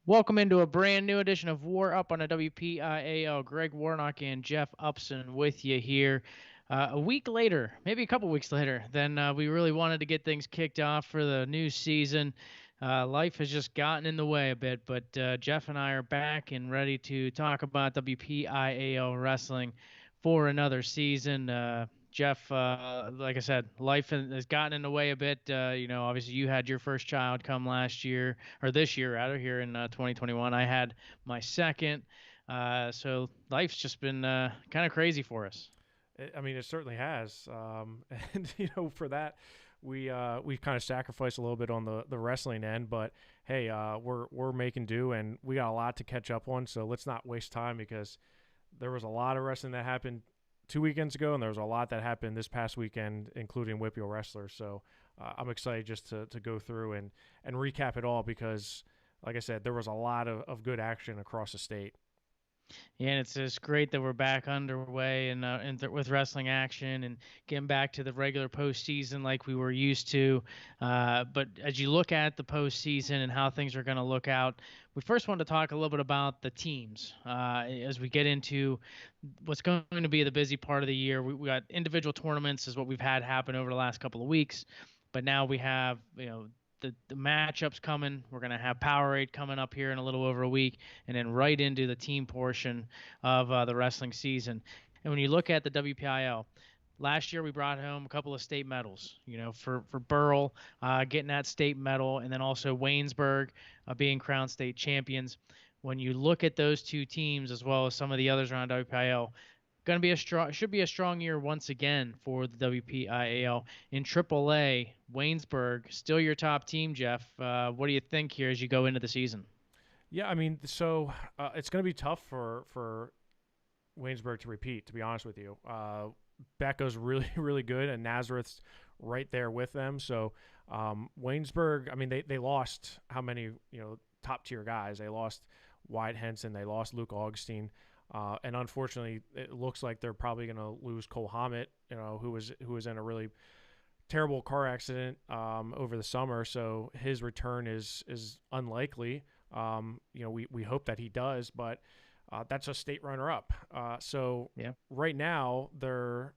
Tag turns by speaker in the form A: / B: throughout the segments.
A: Welcome into a brand new edition of War Up on a WPIAL. Greg Warnock and Jeff Upson with you here. A week later, maybe a couple weeks later, than we really wanted to get things kicked off for the new season. Life has just gotten in the way a bit, but Jeff and I are back and ready to talk about WPIAL wrestling for another season. Jeff, like I said, life has gotten in the way a bit. Obviously you had your first child come last year, or this year, rather, here in 2021. I had my second. So life's just been kind of crazy for us.
B: I mean, it certainly has, and for that, we kind of sacrificed a little bit on the wrestling end, but hey, we're making do, and we got a lot to catch up on. So let's not waste time because there was a lot of wrestling that happened 2 weekends ago, and there was a lot that happened this past weekend, including WPIAL wrestlers. So I'm excited just to go through and recap it all because, like I said, there was a lot of good action across the state.
A: Yeah, and it's just great that we're back underway with wrestling action and getting back to the regular postseason like we were used to. But as you look at the postseason and how things are going to look out, we first want to talk a little bit about the teams as we get into what's going to be the busy part of the year. We got individual tournaments, is what we've had happen over the last couple of weeks, but now we have the matchups coming. We're going to have Powerade coming up here in a little over a week, and then right into the team portion of the wrestling season. And when you look at the WPIL, last year we brought home a couple of state medals, for Burrell getting that state medal, and then also Waynesburg being crowned state champions. When you look at those two teams as well as some of the others around WPIL, going to be a strong, should be a strong year once again for the WPIAL. In AAA, Waynesburg still your top team, Jeff. What do you think here as you go into the season?
B: Yeah, I mean, so it's going to be tough for Waynesburg to repeat. To be honest with you, Becca's really really good, and Nazareth's right there with them. So Waynesburg, I mean, they lost how many top tier guys? They lost Wyatt Henson, they lost Luke Augustine. And unfortunately, it looks like they're probably going to lose Cole Hammett, who was in a really terrible car accident over the summer. So his return is unlikely. We hope that he does, but that's a state runner up. So
A: Yeah.
B: right now they're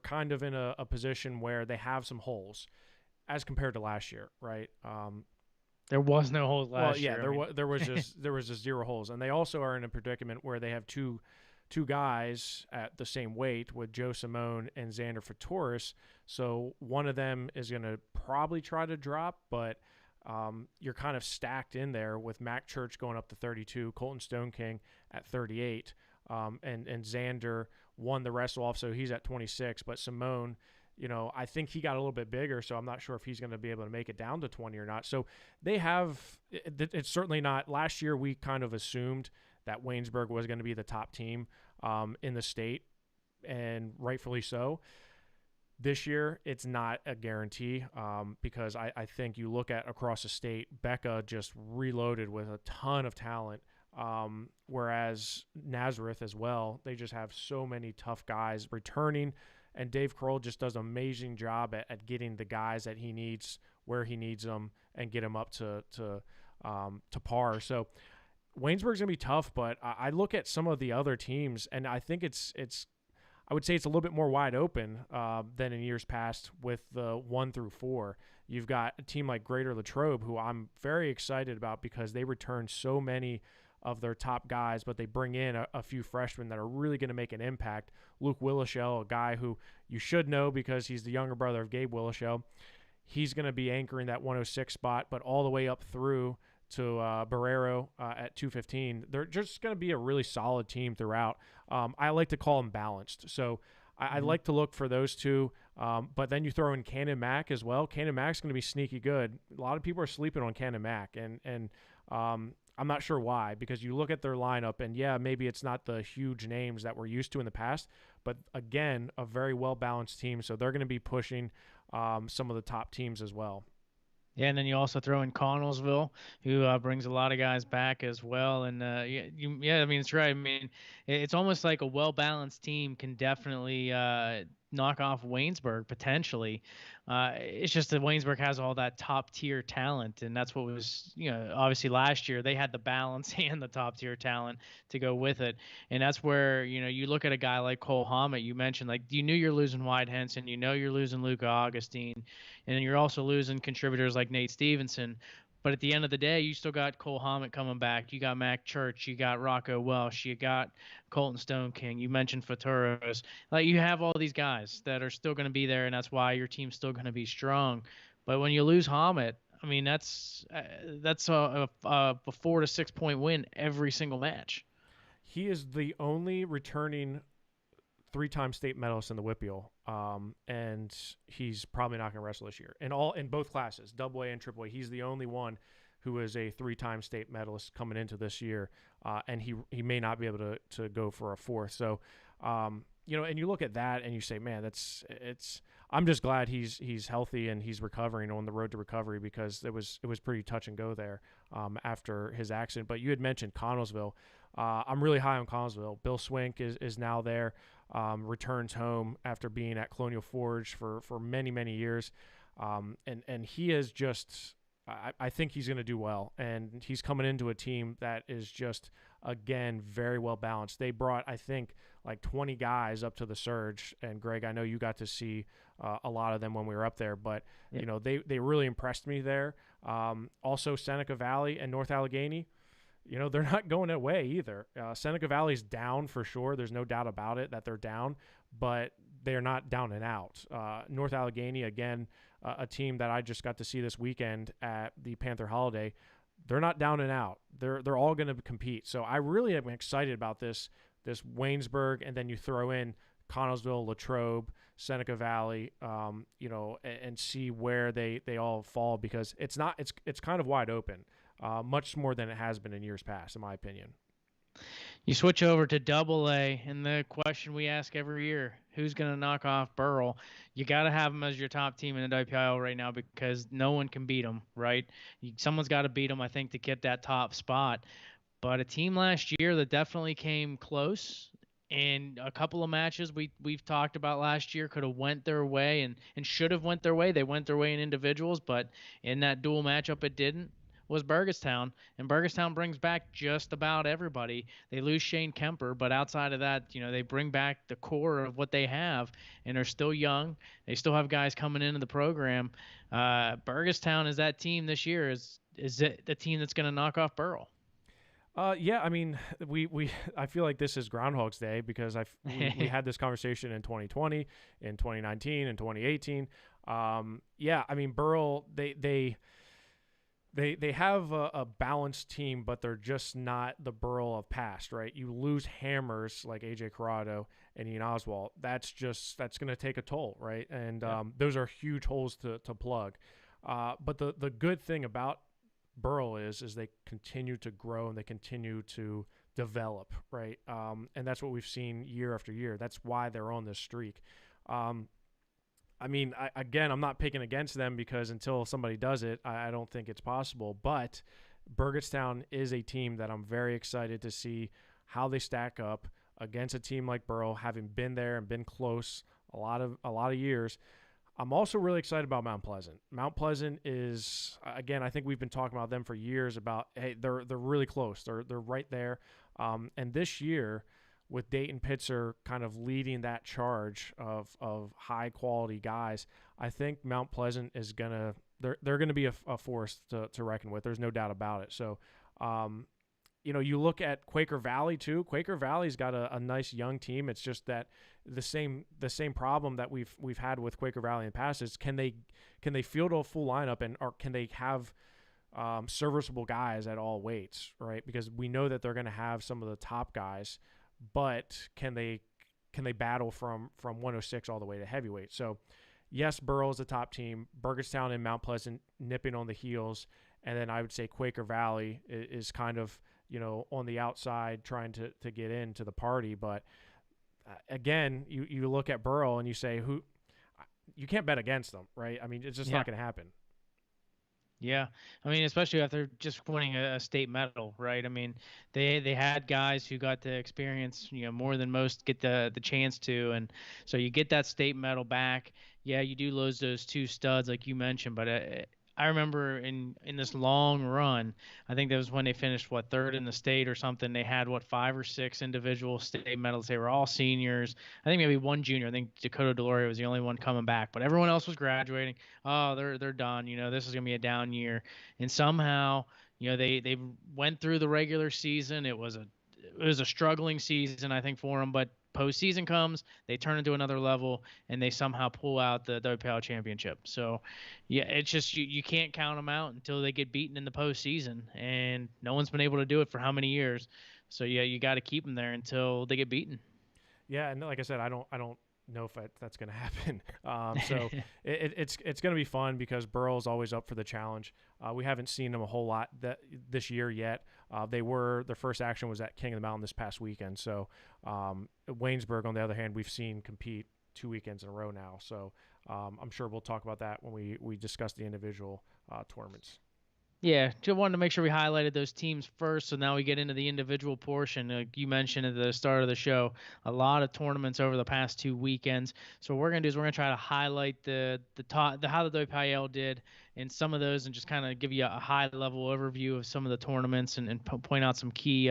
B: kind of in a position where they have some holes as compared to last year, right?
A: There was no holes
B: Well,
A: last
B: yeah,
A: year. I mean,
B: there was just zero holes, and they also are in a predicament where they have two guys at the same weight with Joe Simone and Xander Fatoris. So one of them is going to probably try to drop, but you're kind of stacked in there with Mac Church going up to 32, Colton Stone King at 38, and Xander won the wrestle off, so he's at 26. But Simone, I think he got a little bit bigger, so I'm not sure if he's going to be able to make it down to 20 or not. So they have, it's certainly not. Last year, we kind of assumed that Waynesburg was going to be the top team in the state, and rightfully so. This year, it's not a guarantee because I think you look at across the state, Becca just reloaded with a ton of talent. Whereas Nazareth as well, they just have so many tough guys returning, and Dave Kroll just does an amazing job at getting the guys that he needs where he needs them and get them up to par. So Waynesburg's gonna be tough, but I look at some of the other teams, and I think it's I would say it's a little bit more wide open than in years past with the 1 through 4. You've got a team like Greater Latrobe, who I'm very excited about because they return so many of their top guys, but they bring in a few freshmen that are really going to make an impact. Luke Willishell, a guy who you should know because he's the younger brother of Gabe Willishell. He's going to be anchoring that 106 spot, but all the way up through to Barrero at 215. They're just going to be a really solid team throughout. I like to call them balanced. So I
A: Mhm.
B: like to look for those two. But then you throw in Cannon Mac as well. Cannon Mac's going to be sneaky good. A lot of people are sleeping on Cannon Mac, and I'm not sure why, because you look at their lineup, and yeah, maybe it's not the huge names that we're used to in the past, but again, a very well balanced team. So they're going to be pushing some of the top teams as well.
A: Yeah, and then you also throw in Connellsville, who brings a lot of guys back as well. And yeah, I mean it's right. I mean it's almost like a well balanced team can definitely knock off Waynesburg potentially. It's just that Waynesburg has all that top tier talent, and that's what was, obviously last year they had the balance and the top tier talent to go with it, and that's where you look at a guy like Cole Hammett. You mentioned, like, you knew you're losing Wyatt Henson, you're losing Luca Augustine, and then you're also losing contributors like Nate Stevenson. But at the end of the day, you still got Cole Hammett coming back. You got Mac Church. You got Rocco Welsh. You got Colton Stone King. You mentioned Futuros. Like, you have all these guys that are still going to be there, and that's why your team's still going to be strong. But when you lose Hammett, I mean, that's a 4 to 6 point win every single match.
B: He is the only returning three-time state medalist in the WPIAL, and he's probably not going to wrestle this year. In both classes, AA and AAA, he's the only one who is a three-time state medalist coming into this year, and he may not be able to go for a fourth. So, and you look at that and you say, man, I'm just glad he's healthy and he's recovering on the road to recovery, because it was pretty touch and go there after his accident. But you had mentioned Connellsville. I'm really high on Connellsville. Bill Swink is now there. Returns home after being at Colonial Forge for many, many years. And he is just, I think he's going to do well. And he's coming into a team that is just, again, very well balanced. They brought, I think, like 20 guys up to the Surge. And Greg, I know you got to see a lot of them when we were up there, but
A: Yeah.
B: They really impressed me there. Also Seneca Valley and North Allegheny, they're not going away either. Seneca Valley's down for sure. There's no doubt about it that they're down, but they're not down and out. North Allegheny, again, a team that I just got to see this weekend at the Panther Holiday. They're not down and out. They're all going to compete. So I really am excited about this Waynesburg, and then you throw in Connellsville, Latrobe, Seneca Valley, and see where they all fall, because it's kind of wide open. Much more than it has been in years past, in my opinion.
A: You switch over to AA, and the question we ask every year: who's going to knock off Burrell? You got to have them as your top team in the WPIAL right now, because no one can beat them, right? Someone's got to beat them, I think, to get that top spot. But a team last year that definitely came close, and a couple of matches we've talked about last year could have went their way and should have went their way. They went their way in individuals, but in that dual matchup it didn't. Was Burgestown, and Burgestown brings back just about everybody. They lose Shane Kemper, but outside of that, they bring back the core of what they have, and they're still young. They still have guys coming into the program. Burgestown is that team this year. Is it the team that's going to knock off Burrell?
B: Yeah, I mean, I feel like this is Groundhog's Day, because we had this conversation in 2020, in 2019, in 2018. Yeah, I mean, Burrell, they have a balanced team, but they're just not the Burrell of past, right? You lose hammers like AJ Corrado and Ian Oswald. That's going to take a toll, right? And those are huge holes to plug. But the good thing about Burrell is they continue to grow and they continue to develop, right? And that's what we've seen year after year. That's why they're on this streak. I mean, I'm not picking against them, because until somebody does it, I don't think it's possible. But Burgettstown is a team that I'm very excited to see how they stack up against a team like Burrell, having been there and been close a lot of years. I'm also really excited about Mount Pleasant. Mount Pleasant is, again, I think we've been talking about them for years about, hey, they're really close. They're right there. And this year, with Dayton Pitzer kind of leading that charge of high quality guys, I think Mount Pleasant is they're gonna be a force to reckon with. There's no doubt about it. So, you look at Quaker Valley too. Quaker Valley's got a nice young team. It's just that the same problem that we've had with Quaker Valley in the past is, can they field a full lineup, or can they have serviceable guys at all weights, right? Because we know that they're going to have some of the top guys, but can they battle from 106 all the way to heavyweight? So yes, Burrell is the top team. Burgettstown and Mount Pleasant nipping on the heels, and then I would say Quaker Valley is kind of on the outside trying to get into the party. But again, you look at Burrell and you say, you can't bet against them, right? I mean, it's just not going to happen.
A: Yeah, I mean, especially after just winning a state medal, right? I mean, they had guys who got to experience, more than most get the chance to, and so you get that state medal back. Yeah, you do lose those two studs like you mentioned, but I remember in this long run, I think that was when they finished what third in the state or something. They had what five or six individual state medals. They were all seniors. I think maybe one junior. I think Dakota Deloria was the only one coming back, but everyone else was graduating. Oh, they're done. This is gonna be a down year, and somehow, they went through the regular season. It was a struggling season, I think, for them, but postseason comes, they turn into another level, and they somehow pull out the WPIAL championship. So, yeah, it's just you can't count them out until they get beaten in the postseason, and no one's been able to do it for how many years. So yeah, you got to keep them there until they get beaten.
B: Yeah, and like I said, I don't know if that's going to happen. So it's going to be fun because Burrell's always up for the challenge. We haven't seen them a whole lot this year yet. Their first action was at King of the Mountain this past weekend. So Waynesburg, on the other hand, we've seen compete 2 weekends in a row now. So I'm sure we'll talk about that when we discuss the individual tournaments.
A: Yeah, just wanted to make sure we highlighted those teams first, so now we get into the individual portion. Like you mentioned at the start of the show, a lot of tournaments over the past 2 weekends. So what we're gonna do is we're gonna try to highlight the top, how the WPIAL did in some of those, and just kind of give you a high level overview of some of the tournaments, and point out some key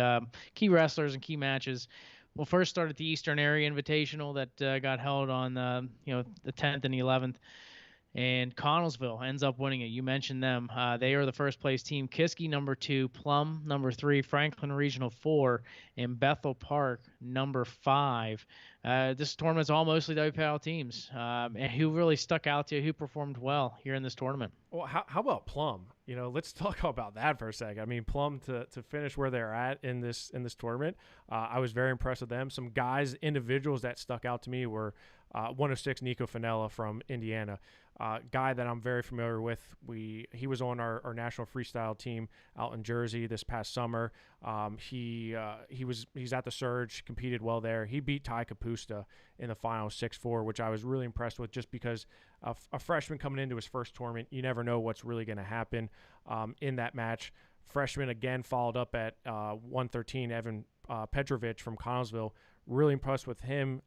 A: wrestlers and key matches. We'll first start at the Eastern Area Invitational that got held on the 10th and the 11th, and Connellsville ends up winning it. You mentioned them. They are the first place team. Kiski number 2, Plum number 3, Franklin Regional 4, and Bethel Park number 5. This tournament's all mostly WPIAL teams. And who really stuck out to you? Who performed well here in this tournament?
B: Well, how about Plum? Let's talk about that for a second. I mean, Plum to finish where they're at in this tournament, I was very impressed with them. Some individuals that stuck out to me were 106 Nico Finella from Indiana, guy that I'm very familiar with. He was on our national freestyle team out in Jersey this past summer. He's at the Surge, competed well there. He beat Ty Capusta in the final 6-4, which I was really impressed with, just because a freshman coming into his first tournament, you never know what's really going to happen in that match. Freshman again followed up at 113, Evan Petrovic from Connellsville. Really impressed with him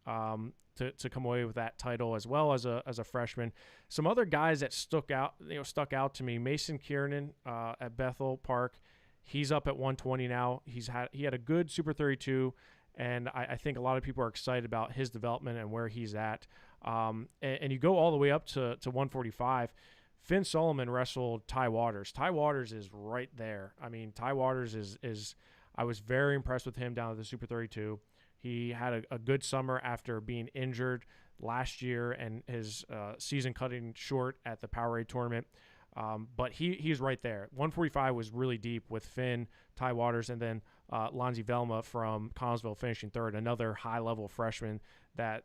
B: to come away with that title, as well as a freshman. Some other guys that stuck out to me. Mason Kiernan at Bethel Park. He's up at 120 now. He had a good Super 32, and I think a lot of people are excited about his development and where he's at. And you go all the way up to 145. Finn Solomon wrestled Ty Waters. Ty Waters is right there. I mean, Ty Waters is I was very impressed with him down at the Super 32. He had a good summer after being injured last year and his season cutting short at the Powerade tournament. But he's right there. 145 was really deep with Finn, Ty Waters, and then Lonzy Velma from Connellsville finishing third, another high-level freshman that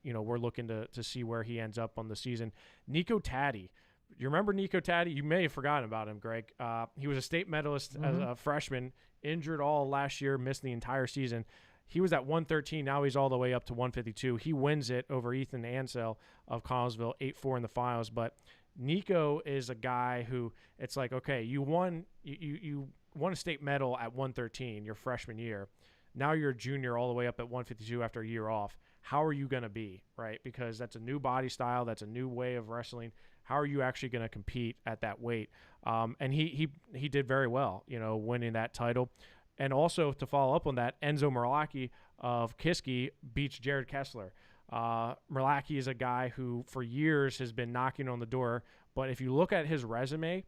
B: we're looking to see where he ends up on the season. Nico Taddy. You remember Nico Taddy? You may have forgotten about him, Greg. He was a state medalist as a freshman, injured all last year, missed the entire season. He was at 113. Now he's all the way up to 152. He wins it over Ethan Ansell of Connellsville, 8-4 in the finals. But Nico is a guy who, it's like, okay, you won a state medal at 113 your freshman year. Now you're a junior all the way up at 152 after a year off. How are you going to be, right? Because that's a new body style. That's a new way of wrestling. How are you actually going to compete at that weight? And he did very well, winning that title. And also, to follow up on that, Enzo Merlacki of Kiski beats Jared Kessler. Merlacki is a guy who for years has been knocking on the door, but if you look at his resume,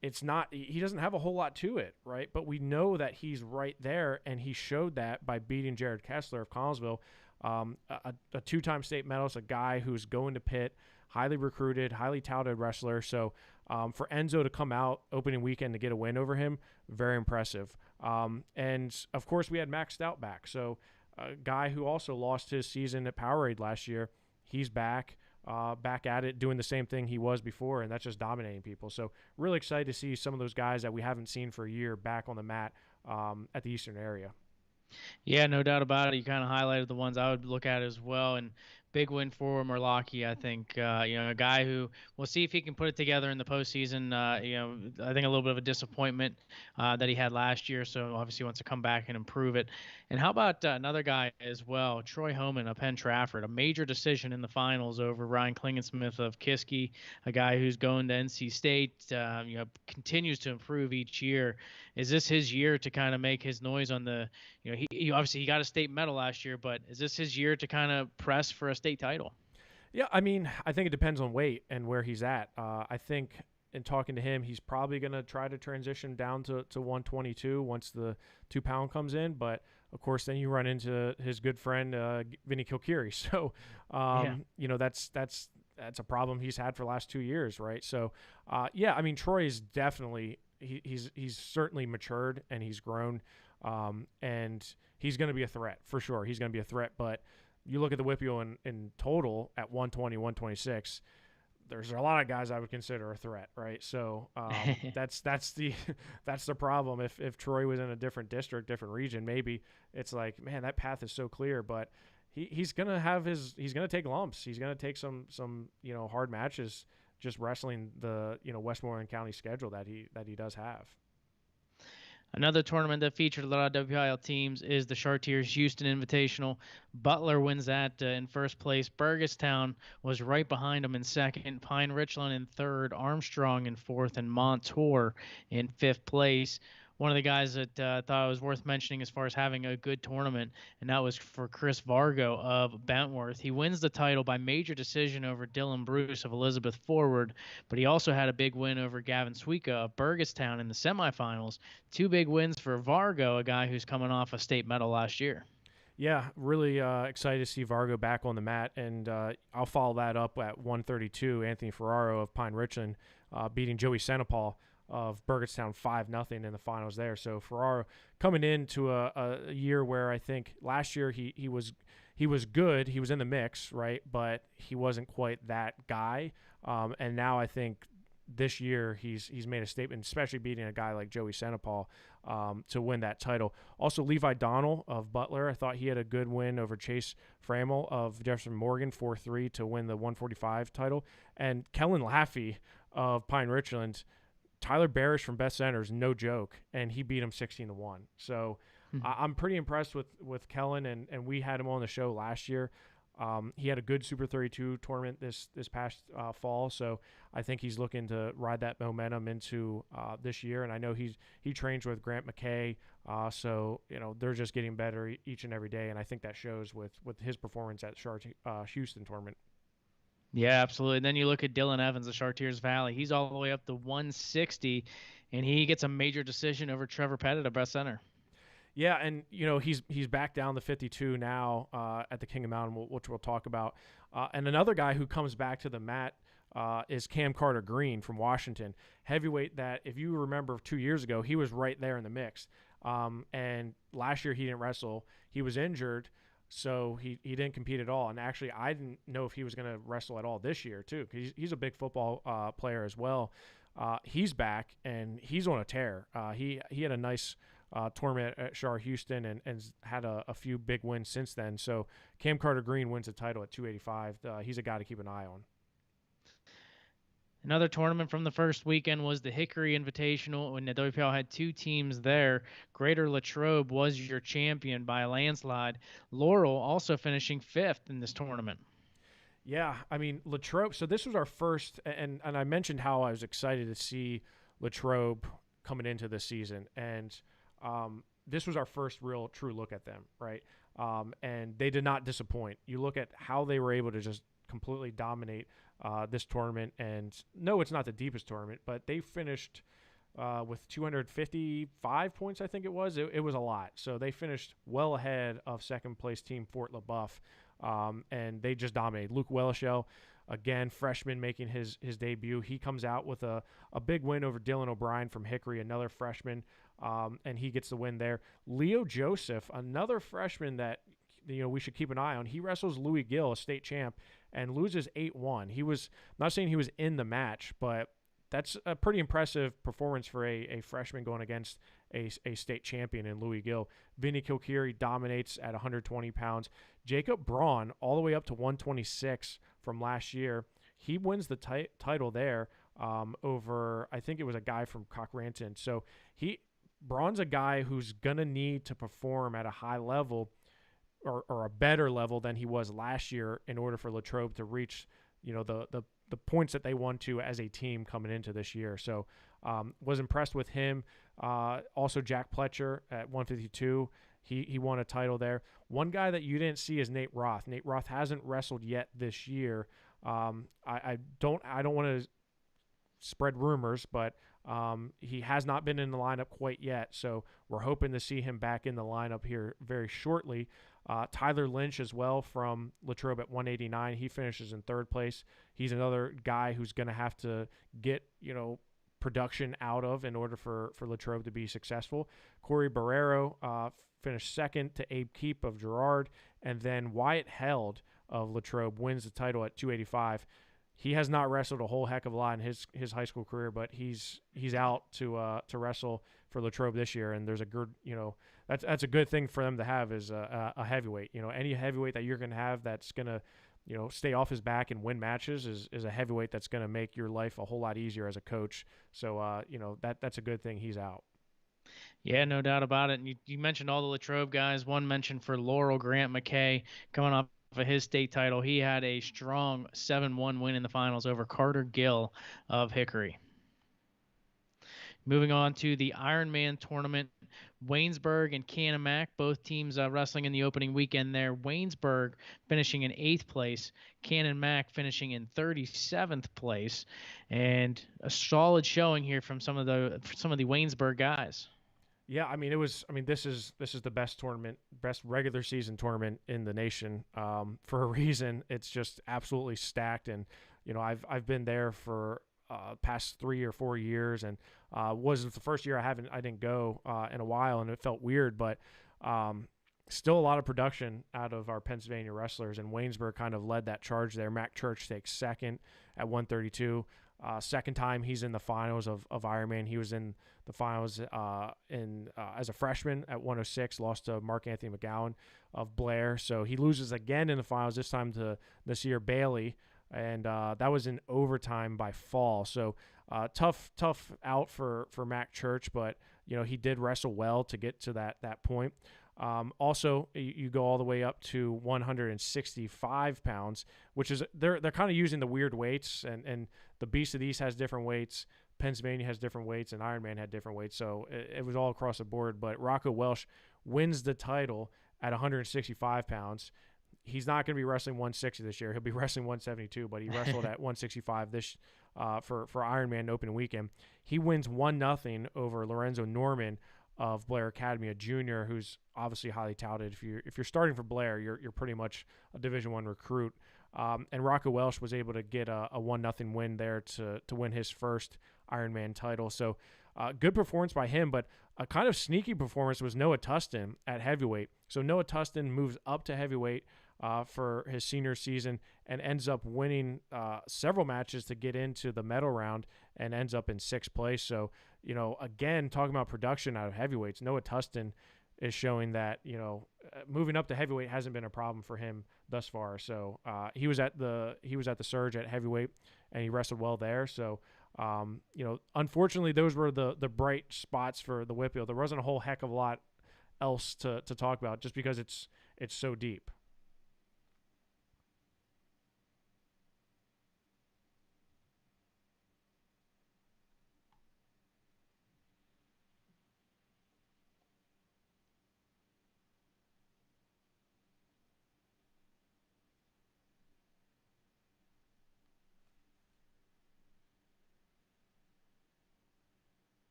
B: he doesn't have a whole lot to it, right? But we know that he's right there, and he showed that by beating Jared Kessler of Connellsville, a two-time state medalist, a guy who's going to Pitt, highly recruited, highly touted wrestler. So for Enzo to come out opening weekend to get a win over him, very impressive. And, of course, we had Max Stout back. So a guy who also lost his season at Powerade last year, he's back at it, doing the same thing he was before, and that's just dominating people. So really excited to see some of those guys that we haven't seen for a year back on the mat at the Eastern area.
A: Yeah, no doubt about it. You kind of highlighted the ones I would look at as well. And big win for Merlocki. I think a guy who we'll see if he can put it together in the postseason. I think a little bit of a disappointment that he had last year, so obviously wants to come back and improve it. And how about another guy as well, Troy Homan of Penn Trafford, a major decision in the finals over Ryan Klingensmith of Kiski, a guy who's going to NC State. Continues to improve each year. Is this his year to kind of make his noise on the he obviously he got a state medal last year, but is this his year to kind of press for a state title?
B: Yeah, I mean, I think it depends on weight and where he's at. I think in talking to him, he's probably going to try to transition down to 122 once the 2 pound comes in. But of course, then you run into his good friend Vinny Kilkiri. So,
A: Yeah.
B: that's a problem he's had for the last 2 years, right? So, yeah, I mean, Troy is definitely he's certainly matured and he's grown, and he's going to be a threat for sure. He's going to be a threat, but you look at the WPIAL in total at 120, 126. There's a lot of guys I would consider a threat, right? So that's the that's the problem. If Troy was in a different district, different region, maybe it's like, man, that path is so clear. But he's gonna take lumps. He's gonna take some hard matches just wrestling the Westmoreland County schedule that he does have.
A: Another tournament that featured a lot of WPIAL teams is the Chartiers Houston Invitational. Butler wins that in first place. Burgestown was right behind them in second. Pine Richland in third. Armstrong in fourth. And Montour in fifth place. One of the guys that thought it was worth mentioning as far as having a good tournament, and that was for Chris Vargo of Bentworth. He wins the title by major decision over Dylan Bruce of Elizabeth Forward, but he also had a big win over Gavin Suika of Burgestown in the semifinals. Two big wins for Vargo, a guy who's coming off a state medal last year.
B: Yeah, really excited to see Vargo back on the mat, and I'll follow that up at 132. Anthony Ferraro of Pine Richland beating Joey Senapal of Burgettstown 5-0 in the finals there. So Ferraro coming into a year where I think last year he was good. He was in the mix, right? But he wasn't quite that guy. And now I think this year he's made a statement, especially beating a guy like Joey Senapal to win that title. Also, Levi Donnell of Butler, I thought he had a good win over Chase Framel of Jefferson Morgan 4-3 to win the 145 title. And Kellen Laffey of Pine Richland, Tyler Barish from Best Centers, no joke, and he beat him 16-1. So I'm pretty impressed with Kellen, and we had him on the show last year. He had a good Super 32 tournament this past fall, so I think he's looking to ride that momentum into this year. And I know he trains with Grant McKay, so they're just getting better each and every day, and I think that shows with his performance at Houston tournament.
A: Yeah, absolutely. And then you look at Dylan Evans of Chartiers Valley. He's all the way up to 160, and he gets a major decision over Trevor Pettit at Best Center.
B: Yeah, and he's back down to 52 now at the King of Mountain, which we'll talk about. And another guy who comes back to the mat is Cam Carter Green from Washington, heavyweight. That if you remember 2 years ago, he was right there in the mix. And last year he didn't wrestle; he was injured, so he didn't compete at all. And actually, I didn't know if he was going to wrestle at all this year too, because he's a big football player as well. He's back and he's on a tear. He had a nice tournament at Char Houston and had a few big wins since then. So Cam Carter Green wins the title at 285. He's a guy to keep an eye on.
A: Another tournament from the first weekend was the Hickory Invitational, when the WPL had two teams there. Greater Latrobe was your champion by a landslide. Laurel also finishing fifth in this tournament.
B: Yeah, I mean, Latrobe. So this was our first, and I mentioned how I was excited to see Latrobe coming into this season. And this was our first real true look at them, right? And they did not disappoint. You look at how they were able to just completely dominate this tournament. And no, it's not the deepest tournament, but they finished with 255 points, I think it was. It was a lot. So they finished well ahead of second place team Fort LaBeouf, and they just dominated. Luke Wellishell, again, freshman making his debut. He comes out with a big win over Dylan O'Brien from Hickory, another freshman, and he gets the win there. Leo Joseph, another freshman that we should keep an eye on. He wrestles Louis Gill, a state champ, and loses 8-1. He was, I'm not saying he was in the match, but that's a pretty impressive performance for a freshman going against a state champion in Louis Gill. Vinny Kilkeary dominates at 120 pounds. Jacob Braun, all the way up to 126 from last year, he wins the title there over, I think it was a guy from Cochranton. So Braun's a guy who's going to need to perform at a high level or a better level than he was last year in order for Latrobe to reach, the points that they want to as a team coming into this year. So was impressed with him. Also Jack Pletcher at 152. He won a title there. One guy that you didn't see is Nate Roth. Nate Roth hasn't wrestled yet this year. I don't want to spread rumors, but he has not been in the lineup quite yet. So we're hoping to see him back in the lineup here very shortly. Tyler Lynch as well from Latrobe at 189. He finishes in third place. He's another guy who's going to have to get, production out of in order for Latrobe to be successful. Corey Barrero finished second to Abe Keep of Girard. And then Wyatt Held of Latrobe wins the title at 285. He has not wrestled a whole heck of a lot in his high school career, but he's out to wrestle for Latrobe this year, and there's a good, that's a good thing for them to have is a heavyweight. Any heavyweight that you're going to have that's going to, stay off his back and win matches is a heavyweight that's going to make your life a whole lot easier as a coach. So, that's a good thing he's out.
A: Yeah, no doubt about it. And you mentioned all the Latrobe guys. One mention for Laurel Grant McKay coming off of his state title. He had a strong 7-1 win in the finals over Carter Gill of Hickory. Moving on to the Ironman tournament, Waynesburg and Canon-Mac, both teams wrestling in the opening weekend there. Waynesburg finishing in 8th place, Canon-Mac finishing in 37th place, and a solid showing here from some of the Waynesburg guys.
B: Yeah, this is the best tournament, best regular season tournament in the nation for a reason. It's just absolutely stacked, and I've been there for past 3 or 4 years, and was the first year I didn't go in a while, and it felt weird, but still a lot of production out of our Pennsylvania wrestlers, and Waynesburg kind of led that charge there. Mac Church takes second at 132. Second time he's in the finals of Ironman. He was in the finals as a freshman at 106, lost to Mark Anthony McGowan of Blair. So he loses again in the finals, this time to Nasir Bailey, and that was in overtime by fall. So tough out for Mac Church, but he did wrestle well to get to that point. Also, you go all the way up to 165 pounds, which is they're kind of using the weird weights, and the Beast of the East has different weights, Pennsylvania has different weights, and Ironman had different weights, so it was all across the board. But Rocco Welsh wins the title at 165 pounds. He's not going to be wrestling 160 this year. He'll be wrestling 172, but he wrestled at 165 this for Ironman opening weekend. He wins 1-0 over Lorenzo Norman of Blair Academy, a junior who's obviously highly touted. If you're starting for Blair, you're pretty much a Division I recruit. And Rocco Welsh was able to get a 1-0 win there to win his first Ironman title. So good performance by him, but a kind of sneaky performance was Noah Tustin at heavyweight. So Noah Tustin moves up to heavyweight for his senior season and ends up winning several matches to get into the medal round and ends up in 6th place. So, again, talking about production out of heavyweights, Noah Tustin is showing that, moving up to heavyweight hasn't been a problem for him thus far. So he was at the Surge at heavyweight, and he wrestled well there. So, unfortunately, those were the bright spots for the WPIAL. There wasn't a whole heck of a lot else to talk about just because it's so deep.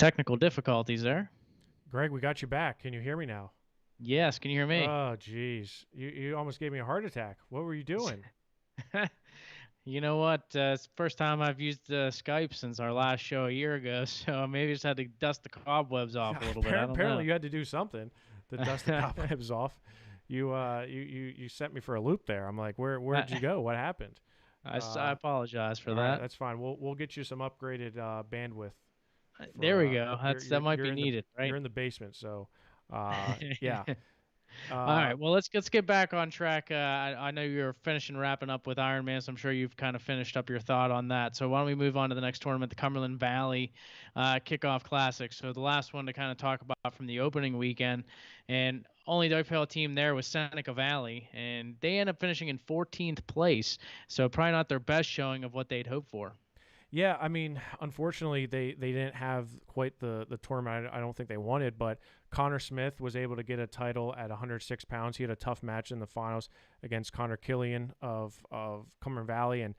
A: technical difficulties there.
B: Greg, we got you back. Can you hear me now?
A: Yes, can you hear me?
B: Oh, geez. You almost gave me a heart attack. What were you doing?
A: You know what? It's the first time I've used Skype since our last show a year ago, so maybe just had to dust the cobwebs off a little bit. I don't
B: Apparently,
A: know.
B: you had to do something to dust the cobwebs off. You sent me for a loop there. I'm like, where'd you go? What happened?
A: I apologize for
B: All right,
A: that.
B: that's fine. We'll get you some upgraded bandwidth
A: There
B: for
A: we go. That might
B: you're
A: be
B: in the
A: needed, right?
B: you're in the basement, so yeah.
A: All
B: Uh,
A: right. Well, let's get back on track. I know you're finishing wrapping up with Iron Man, so I'm sure you've kind of finished up your thought on that. So why don't we move on to the next tournament, the Cumberland Valley Kickoff Classic. So the last one to kind of talk about from the opening weekend, and only WPIAL team there was Seneca Valley, and they end up finishing in 14th place. So probably not their best showing of what they'd hoped for.
B: Yeah, I mean, unfortunately, they didn't have quite the tournament I don't think they wanted, but Connor Smith was able to get a title at 106 pounds. He had a tough match in the finals against Connor Killian of Cumberland Valley, and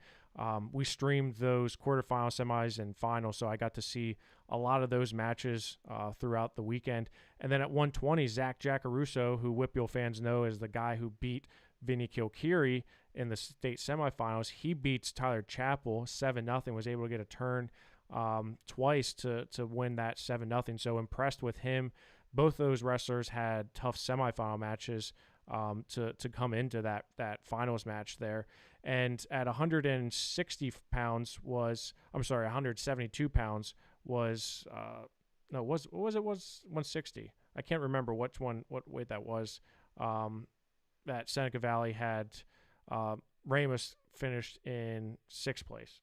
B: we streamed those quarterfinals, semis, and finals, so I got to see a lot of those matches throughout the weekend. And then at 120, Zach Jacaruso, who WPIAL fans know as the guy who beat Vinny Kilkiri in the state semifinals, he beats Tyler Chappell 7-0, was able to get a turn twice to win that 7-0. So impressed with him. Both those wrestlers had tough semifinal matches to come into that finals match there. And at 160 pounds was, I'm sorry, 172 pounds was, no, was 160. I can't remember what weight that was. That Seneca Valley had Ramos finished in 6th place.